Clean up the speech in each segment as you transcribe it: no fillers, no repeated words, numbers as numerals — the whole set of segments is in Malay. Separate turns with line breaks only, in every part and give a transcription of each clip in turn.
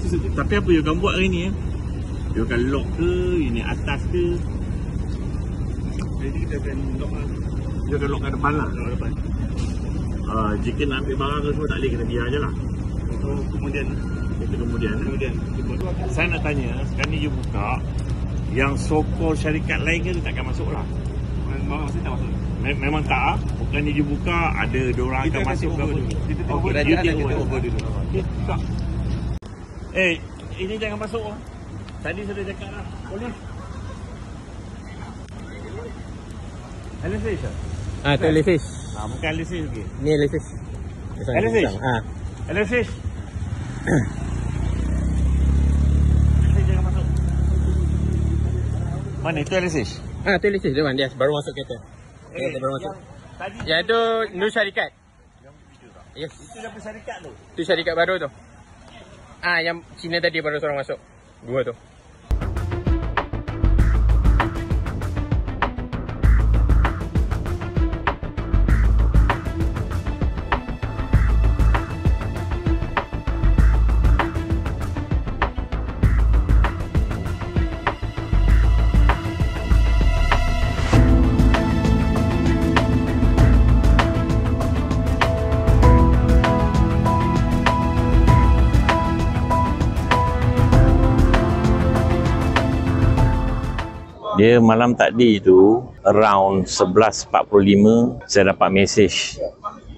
Itu saja. Tapi apa you akan buat hari ni? You akan lock ke? Ini atas ke? Jadi kita akan lock lah. You akan lock kat depan lah. Lock depan. Jika nak ambil barang ke semua tak boleh, kita biar je lah. Kemudian saya nak tanya, sekarang ni you buka, yang so-called syarikat lain ke takkan masuk lah? Memang tak masuk. Memang tak? Bukannya you buka, ada diorang akan masuk ke apa? Kita over dulu. Ini jangan masuk. Tadi saya dah cakap lah. Polis. Alifish lah?
Tu Alifish.
Bukan Alifish lagi.
Ni Alifish.
Alifish? Alifish. Jangan masuk. Mana itu Alifish?
Tu Alifish depan dia. Baru masuk kereta. Kereta baru masuk.
Tadi
yang tu Nur Syarikat. Yes.
Itu dah syarikat tu?
Tu syarikat baru tu. Yang Cina tadi baru seorang masuk. Dua tu.
Dia malam tadi tu around 11.45 saya dapat mesej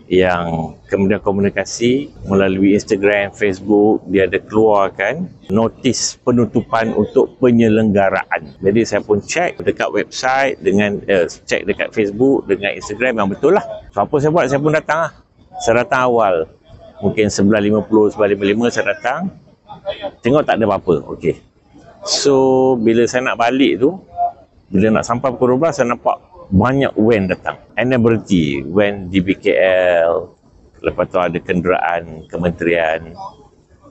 yang Kementerian Komunikasi melalui Instagram, Facebook, dia ada keluarkan notis penutupan untuk penyelenggaraan. Jadi saya pun cek dekat website dengan cek dekat Facebook dengan Instagram yang betul lah. So apa saya buat, saya pun datang lah. Saya datang awal. Mungkin 11.50, 11.55 saya datang. Tengok tak ada apa-apa. Okey. So bila saya nak balik tu, bila nak sampai pukul 12, saya nampak banyak van datang. And then berhenti. Van DBKL. Lepas tu ada kenderaan kementerian.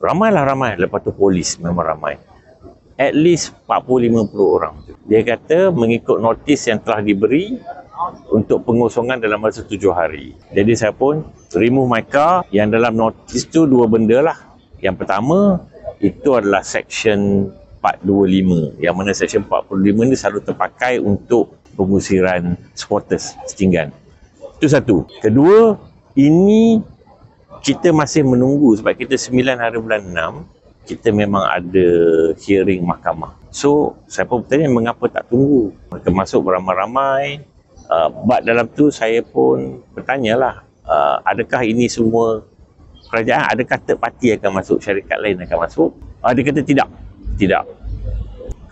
Ramai. Lepas tu polis memang ramai. At least 40-50 orang. Dia kata mengikut notis yang telah diberi untuk pengosongan dalam masa 7 hari. Jadi saya pun remove my car. Yang dalam notis tu dua benda lah. Yang pertama, itu adalah section 425, yang mana section 45 ni selalu terpakai untuk pengusiran supporters setinggan. Itu satu. Kedua, ini kita masih menunggu sebab kita 9 hari bulan 6 kita memang ada hearing mahkamah. So saya pun bertanya mengapa tak tunggu. Mereka masuk beramai-ramai. But dalam tu saya pun bertanyalah, adakah ini semua kerajaan, adakah third party akan masuk, syarikat lain akan masuk? Dia kata tidak.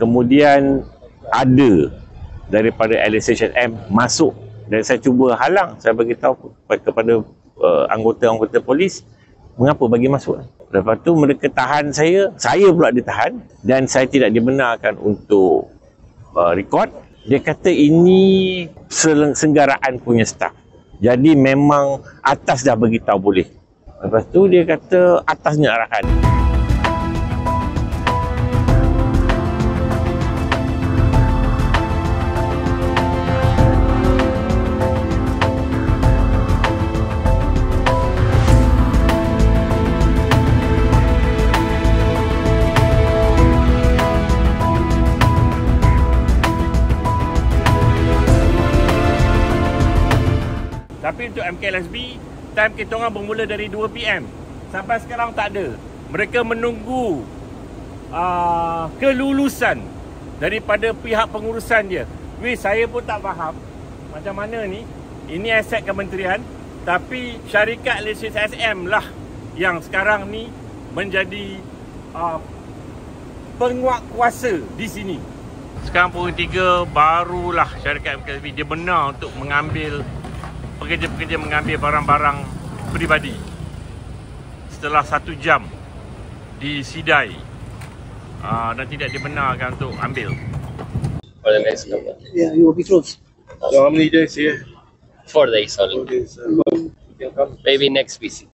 Kemudian ada daripada LSHM masuk dan saya cuba halang. Saya beritahu kepada anggota-anggota polis mengapa bagi masuk. Lepas tu mereka tahan saya pula ditahan dan saya tidak dibenarkan untuk record. Dia kata ini senggaraan punya staff. Jadi memang atas dah beritahu boleh. Lepas tu dia kata atasnya arahan. Tapi untuk MKLSB, time kita orang bermula dari 2 PM. Sampai sekarang tak ada. Mereka menunggu kelulusan daripada pihak pengurusan dia. Saya pun tak faham macam mana ni. Ini aset kementerian, tapi syarikat LSHM lah yang sekarang ni menjadi penguat kuasa di sini. Sekarang pukul 3 barulah syarikat MKLSB dia benar untuk mengambil pekerja-pekerja mengambil barang-barang peribadi setelah 1 jam disidai dan tidak dibenarkan untuk ambil.
For the next couple.
Yeah, you will be closed.
So how many days here?
4 days only.
4 days.
Maybe next visit.